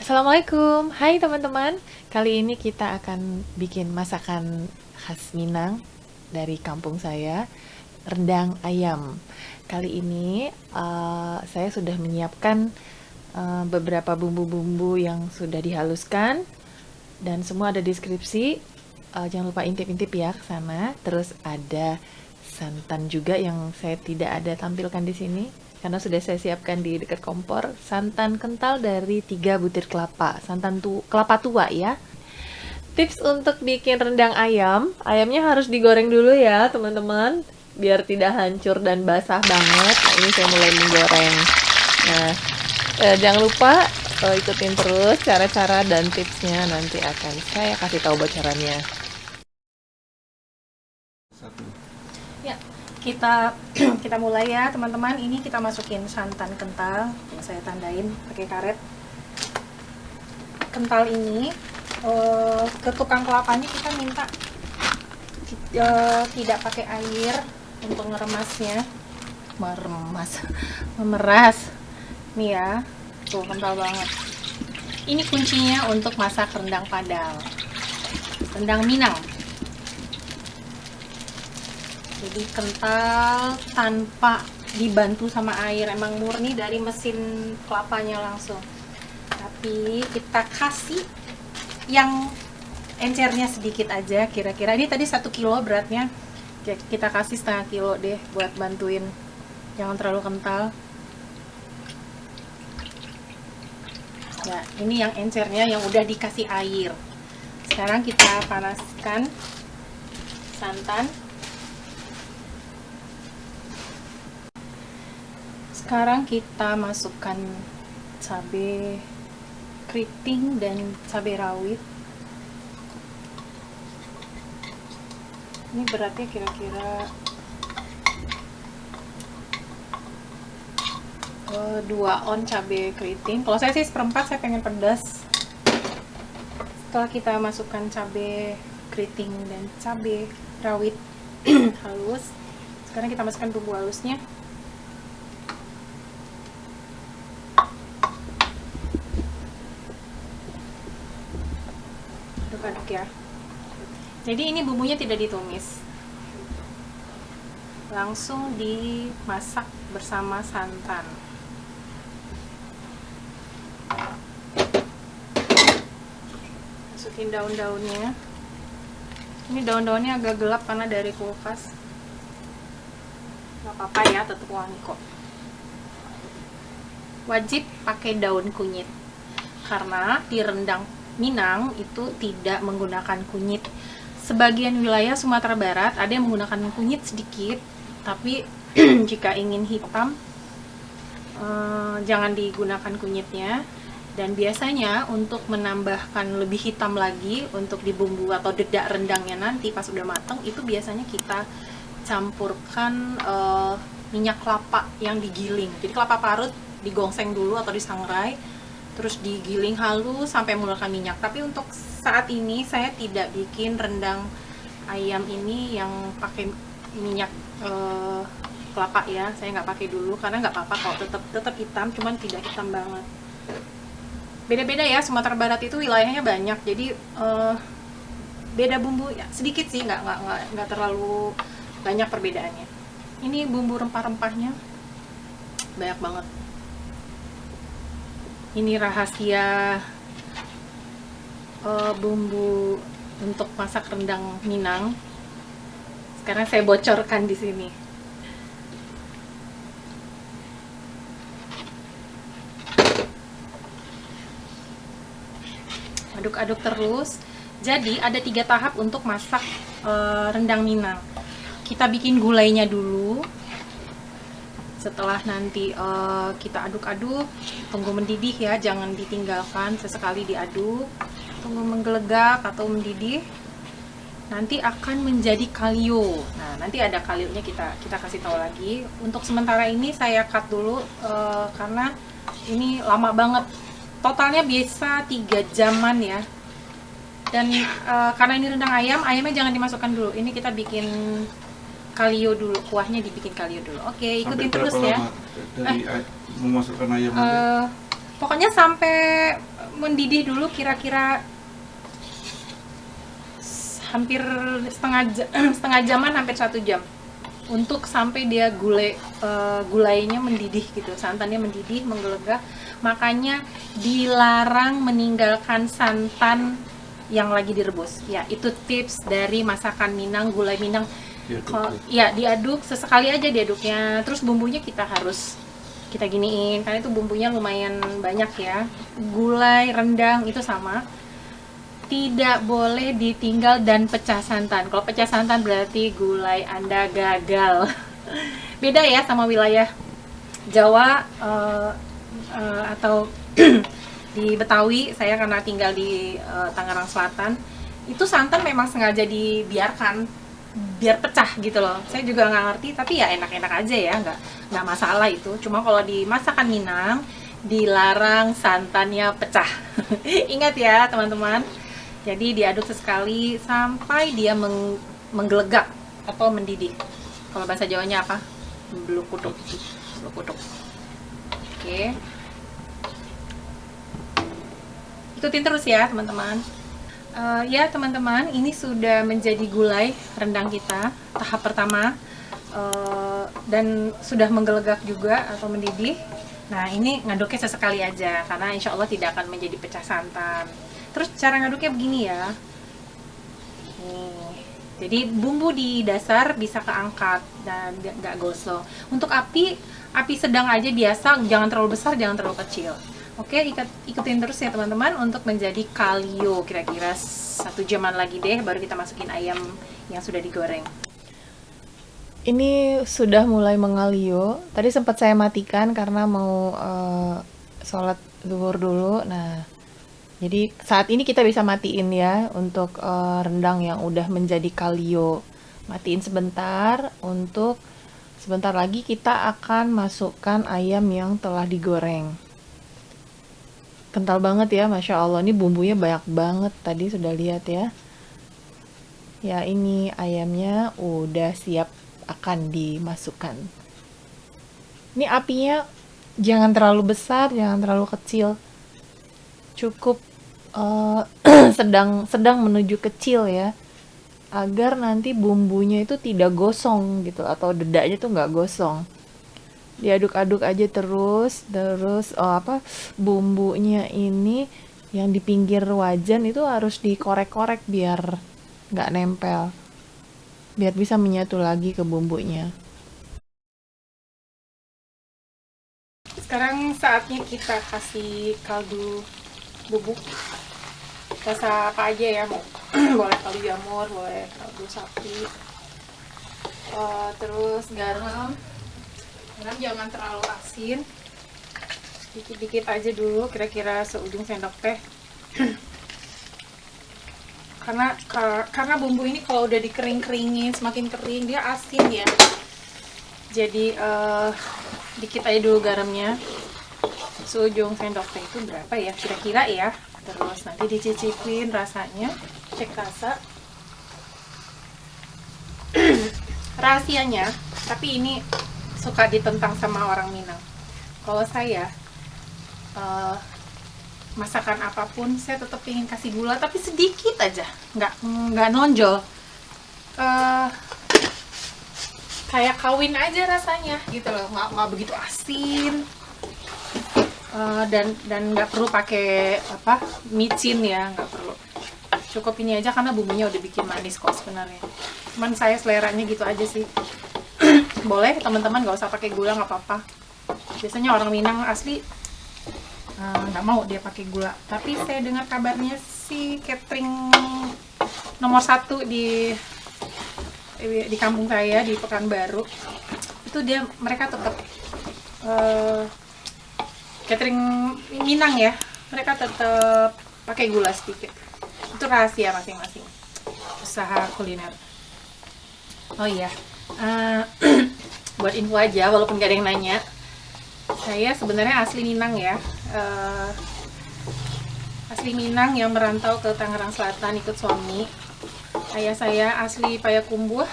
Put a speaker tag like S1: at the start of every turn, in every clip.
S1: Assalamualaikum, hai teman-teman. Kali ini kita akan bikin masakan khas Minang dari kampung saya, rendang ayam. Kali ini saya sudah menyiapkan beberapa bumbu-bumbu yang sudah dihaluskan dan semua ada deskripsi. Jangan lupa intip-intip ya ke sana. Terus ada santan juga yang saya tidak ada tampilkan di sini karena sudah saya siapkan di dekat kompor. Santan kental dari 3 butir kelapa, kelapa tua ya. Tips untuk bikin rendang ayam, ayamnya harus digoreng dulu ya teman-teman, biar tidak hancur dan basah banget. Nah ini saya mulai menggoreng. Nah jangan lupa ikutin terus cara-cara dan tipsnya, nanti akan saya kasih tahu bocorannya.
S2: Satu.
S3: Ya, kita kita mulai ya teman-teman. Ini kita masukin santan kental yang saya tandain pakai karet. Kental ini ke tukang kelapanya kita minta tidak pakai air untuk ngeremasnya. Memeras. Nih ya, tuh kental banget. Ini kuncinya untuk masak rendang Padang, rendang Minang. Jadi kental tanpa dibantu sama air, emang murni dari mesin kelapanya langsung. Tapi kita kasih yang encernya sedikit aja, kira-kira ini tadi 1 kilo beratnya, kita kasih setengah kilo deh buat bantuin, jangan terlalu kental ya. Ini yang encernya yang udah dikasih air. Sekarang kita panaskan santan. Sekarang kita masukkan cabai keriting dan cabai rawit. Ini beratnya kira-kira 2 on cabai keriting. Kalau saya sih seperempat, saya pengen pedas. Setelah kita masukkan cabai keriting dan cabai rawit halus, sekarang kita masukkan bumbu halusnya. Aduk-aduk ya. Jadi ini bumbunya tidak ditumis, langsung dimasak bersama santan. Masukin daun-daunnya. Ini daun-daunnya agak gelap karena dari kulkas. Gak apa-apa ya, tetap wangi kok. Wajib pakai daun kunyit karena di rendang Minang itu tidak menggunakan kunyit. Sebagian wilayah Sumatera Barat ada yang menggunakan kunyit sedikit, tapi jika ingin hitam jangan digunakan kunyitnya. Dan biasanya untuk menambahkan lebih hitam lagi untuk di bumbu atau dedak rendangnya nanti pas udah mateng, itu biasanya kita campurkan minyak kelapa yang digiling. Jadi kelapa parut digongseng dulu atau disangrai, terus digiling halus sampai mengeluarkan minyak. Tapi untuk saat ini saya tidak bikin rendang ayam ini yang pakai minyak kelapa ya. Saya nggak pakai dulu karena nggak apa-apa kalau tetap hitam, cuman tidak hitam banget. Beda-beda ya, Sumatera Barat itu wilayahnya banyak, jadi beda bumbu ya, sedikit sih, nggak terlalu banyak perbedaannya. Ini bumbu rempah-rempahnya banyak banget. Ini rahasia bumbu untuk masak rendang Minang. Sekarang saya bocorkan di sini. Aduk-aduk terus. Jadi ada 3 tahap untuk masak rendang Minang. Kita bikin gulainya dulu. Setelah nanti kita aduk-aduk, tunggu mendidih ya, jangan ditinggalkan, sesekali diaduk, tunggu menggelegak atau mendidih. Nanti akan menjadi kalio. Nah, nanti ada kalionya kita kasih tahu lagi. Untuk sementara ini saya cut dulu karena ini lama banget. Totalnya biasa 3 jaman ya. Dan karena ini rendang ayam, ayamnya jangan dimasukkan dulu. Ini kita bikin kalio dulu, kuahnya dibikin kalio dulu. Oke, ikutin terus ya.
S2: Dari memasukkan ayam
S3: Pokoknya sampai mendidih dulu kira-kira hampir setengah jaman, hampir 1 jam, untuk sampai dia gulainya mendidih gitu, santannya mendidih, menggelegak. Makanya dilarang meninggalkan santan yang lagi direbus. Ya, itu tips dari masakan Minang, gulai Minang. Ya, diaduk sesekali aja diaduknya. Terus bumbunya kita giniin, karena itu bumbunya lumayan banyak ya. Gulai rendang itu sama, tidak boleh ditinggal dan pecah santan. Kalau pecah santan berarti gulai Anda gagal. Beda ya sama wilayah Jawa atau di Betawi. Saya karena tinggal di Tangerang Selatan, itu santan memang sengaja dibiarkan biar pecah gitu loh. Saya juga nggak ngerti, tapi ya enak-enak aja ya, nggak masalah itu. Cuma kalau di masakan Minang dilarang santannya pecah. Ingat ya teman-teman. Jadi diaduk sesekali sampai dia menggelegak atau mendidih. Kalau bahasa Jawanya apa? Belukuduk. Oke. Ikutin terus ya teman-teman. Ya teman-teman, ini sudah menjadi gulai rendang kita tahap pertama, dan sudah menggelegak juga atau mendidih. Nah, ini ngaduknya sesekali aja karena insya Allah tidak akan menjadi pecah santan. Terus cara ngaduknya begini ya. Nih, jadi bumbu di dasar bisa keangkat dan nggak gosong. Untuk api sedang aja biasa, jangan terlalu besar, jangan terlalu kecil. Oke, ikutin terus ya teman-teman untuk menjadi kalio. Kira-kira 1 jaman lagi deh, baru kita masukin ayam yang sudah digoreng.
S1: Ini sudah mulai mengalio. Tadi sempat saya matikan karena mau sholat zuhur dulu. Nah, jadi saat ini kita bisa matiin ya untuk rendang yang udah menjadi kalio. Matiin sebentar, untuk sebentar lagi kita akan masukkan ayam yang telah digoreng. Kental banget ya, Masya Allah. Ini bumbunya banyak banget, tadi sudah lihat ya. Ya, ini ayamnya udah siap akan dimasukkan. Ini apinya jangan terlalu besar, jangan terlalu kecil. Cukup sedang menuju kecil ya, agar nanti bumbunya itu tidak gosong gitu, atau dedaknya tuh nggak gosong. Diaduk-aduk aja terus bumbunya ini yang di pinggir wajan itu harus dikorek-korek biar nggak nempel, biar bisa menyatu lagi ke bumbunya.
S3: Sekarang saatnya kita kasih kaldu bubuk. Rasa apa aja ya, boleh kaldu jamur, boleh kaldu sapi. Terus garam jangan terlalu asin, dikit-dikit aja dulu, kira-kira seujung sendok teh. karena bumbu ini kalau udah dikering-keringin, semakin kering dia asin ya. Jadi dikit aja dulu garamnya, seujung sendok teh itu berapa ya kira-kira ya. Terus nanti dicicipin rasanya, cek rasa. Rahasianya, tapi ini suka ditentang sama orang Minang. Kalau saya masakan apapun saya tetap ingin kasih gula, tapi sedikit aja, nggak nonjol. Kayak kawin aja rasanya gitu loh, nggak begitu asin. Dan nggak perlu pakai micin ya, nggak perlu. Cukup ini aja karena bumbunya udah bikin manis kok sebenarnya. Cuman saya seleranya gitu aja sih. Boleh teman-teman nggak usah pakai gula, nggak apa-apa. Biasanya orang Minang asli nggak mau dia pakai gula. Tapi saya dengar kabarnya si catering nomor 1 di kampung saya di Pekanbaru itu mereka tetap catering Minang ya, mereka tetap pakai gula sedikit. Itu rahasia masing-masing usaha kuliner. Oh iya, buat info aja, walaupun gak ada yang nanya, saya sebenarnya asli Minang ya. Asli Minang yang merantau ke Tangerang Selatan ikut suami. Ayah saya asli Payakumbuh,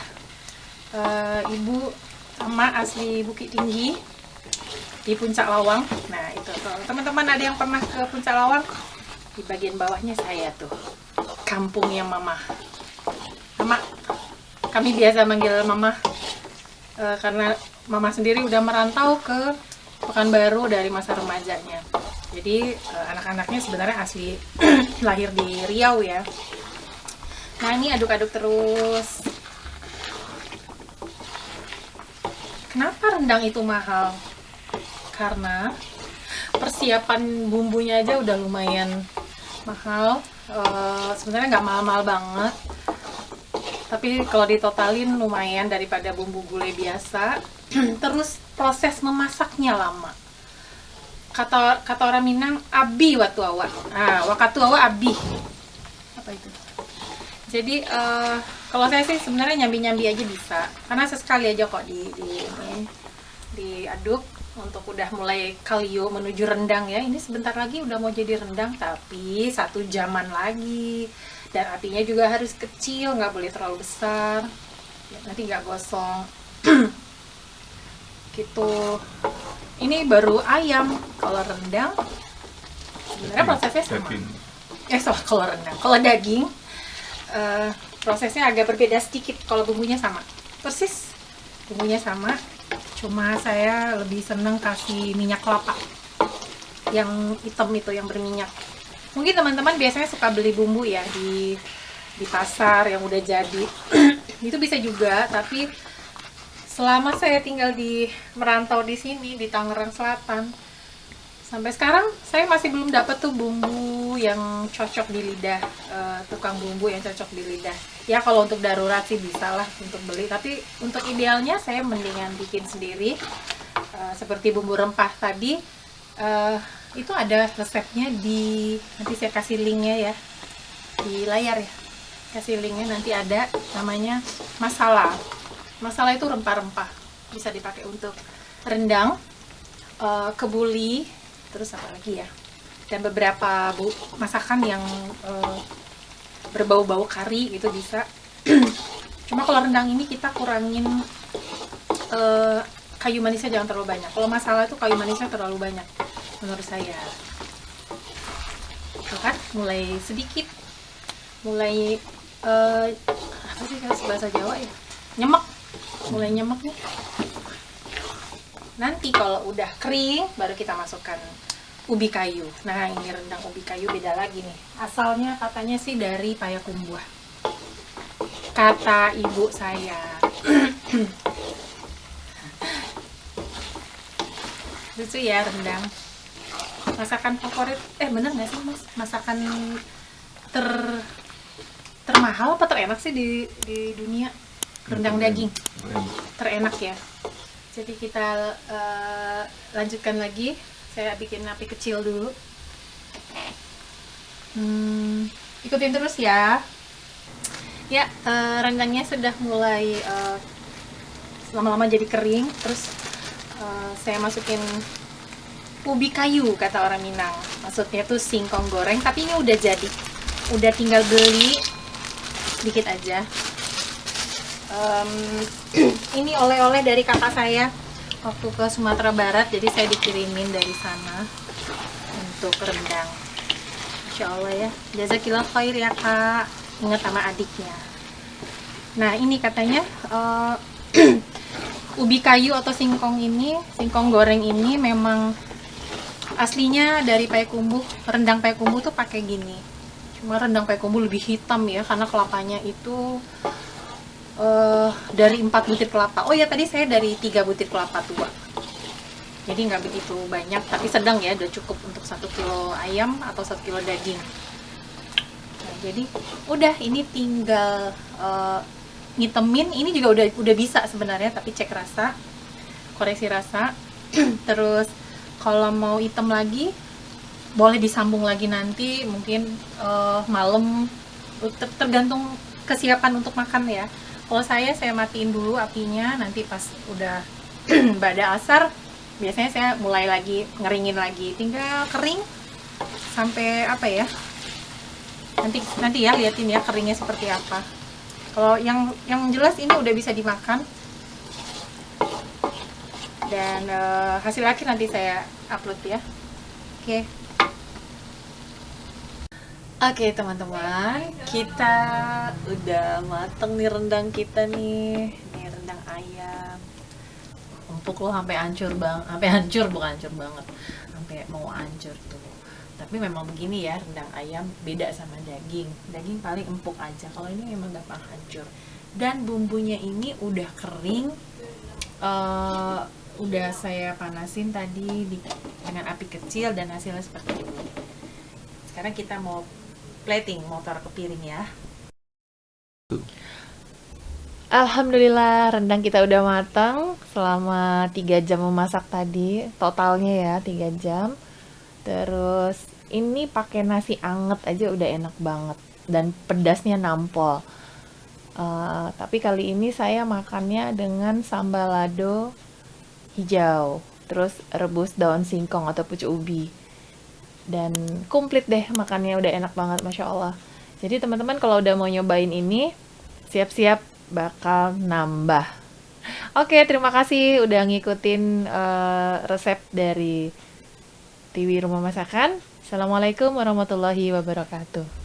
S3: ibu sama asli Bukit Tinggi di Puncak Lawang. Nah itu teman-teman ada yang pernah ke Puncak Lawang, Di bagian bawahnya saya tuh, kampungnya Mama. Mama, kami biasa manggil Mama karena Mama sendiri udah merantau ke Pekanbaru dari masa remajanya. Jadi anak-anaknya sebenarnya asli lahir di Riau ya. Nah ini aduk-aduk terus. Kenapa rendang itu mahal? Karena persiapan bumbunya aja udah lumayan mahal. Sebenarnya nggak mahal-mahal banget, tapi kalau ditotalin lumayan daripada bumbu gulai biasa. Terus proses memasaknya lama. Kata orang Minang, abi watu awa. Nah, wakatu awa abi. Apa itu? Jadi kalau saya sih sebenarnya nyambi-nyambi aja bisa, karena sesekali aja kok diaduk untuk udah mulai kalio menuju rendang ya. Ini sebentar lagi udah mau jadi rendang, tapi 1 jaman lagi, dan apinya juga harus kecil, nggak boleh terlalu besar ya, nanti nggak gosong. Gitu. Ini baru ayam. Kalau rendang sebenarnya prosesnya sama. Kalau rendang, kalau daging prosesnya agak berbeda sedikit. Kalau bumbunya sama, persis bumbunya sama, cuma saya lebih seneng kasih minyak kelapa yang hitam itu, yang berminyak. Mungkin teman-teman biasanya suka beli bumbu ya di pasar yang udah jadi. Itu bisa juga, tapi selama saya tinggal merantau di sini di Tangerang Selatan, sampai sekarang saya masih belum dapat tuh bumbu yang cocok di lidah, tukang bumbu yang cocok di lidah. Ya kalau untuk darurat sih bisa lah untuk beli, tapi untuk idealnya saya mendingan bikin sendiri. Seperti bumbu rempah tadi, itu ada resepnya nanti saya kasih linknya ya di layar ya, kasih linknya nanti ada, namanya masala. Masala itu rempah-rempah, bisa dipakai untuk rendang, kebuli, terus apa lagi ya, dan beberapa masakan yang berbau-bau kari itu bisa. Cuma kalau rendang ini kita kurangin kayu manisnya, jangan terlalu banyak. Kalau masala itu kayu manisnya terlalu banyak menurut saya. Tuh kan, mulai sedikit, mulai apa sih kalau bahasa Jawa ya, nyemek, mulai nyemek nih. Nanti kalau udah kering baru kita masukkan ubi kayu. Nah ini rendang ubi kayu beda lagi nih. Asalnya katanya sih dari Payakumbuh, kata ibu saya. Lucu ya rendang. Masakan favorit, bener nggak sih mas? Masakan termahal apa terenak sih di dunia? Rendang daging terenak ya. Jadi kita lanjutkan lagi. Saya bikin api kecil dulu. Ikutin terus ya. Ya, rendangnya sudah mulai lama-lama jadi kering. Terus saya masukin ubi kayu, kata orang Minang. Maksudnya tuh singkong goreng, tapi ini udah jadi. Udah tinggal beli dikit aja. Ini oleh-oleh dari kakak saya waktu ke Sumatera Barat, jadi saya dikirimin dari sana untuk rendang. Insya Allah ya, jazakillah khair ya kak, ingat sama adiknya. Nah ini katanya ubi kayu atau singkong goreng ini memang aslinya dari Payakumbuh. Rendang Payakumbuh tuh pakai gini, cuma rendang Payakumbuh lebih hitam ya, karena kelapanya itu dari 4 butir kelapa. Oh ya, tadi saya dari 3 butir kelapa tua. Jadi nggak begitu banyak, tapi sedang ya, udah cukup untuk 1 kilo ayam atau 1 kilo daging. Nah, jadi udah, ini tinggal ngitemin. Ini juga udah bisa sebenarnya, tapi cek rasa, koreksi rasa. Terus kalau mau hitam lagi, boleh disambung lagi nanti, mungkin malam, tergantung kesiapan untuk makan ya. Kalau saya matiin dulu apinya, nanti pas udah bada asar, biasanya saya mulai lagi ngeringin lagi, tinggal kering sampai apa ya, nanti ya liatin ya keringnya seperti apa. Kalau yang jelas ini udah bisa dimakan, dan hasil akhir nanti saya upload ya. Oke.
S1: Oke teman-teman, kita udah mateng nih rendang kita nih. Nih rendang ayam. Empuk loh sampai hancur bang, sampai hancur bukan hancur banget, sampai mau hancur tuh. Tapi memang begini ya rendang ayam beda sama daging. Daging paling empuk aja. Kalau ini memang gampang hancur. Dan bumbunya ini udah kering. Udah saya panasin tadi dengan api kecil dan hasilnya seperti ini. Sekarang kita mau plating, mau taruh ke piring ya. Alhamdulillah rendang kita udah matang selama 3 jam memasak tadi. Totalnya ya 3 jam. Terus ini pakai nasi anget aja udah enak banget dan pedasnya nampol. Tapi kali ini saya makannya dengan sambal lado hijau, terus rebus daun singkong atau pucuk ubi. Dan komplit deh makannya udah enak banget Masya Allah. Jadi teman-teman kalau udah mau nyobain ini siap-siap bakal nambah. Oke, terima kasih udah ngikutin resep dari Tiwi Rumah Masakan. Assalamualaikum warahmatullahi wabarakatuh.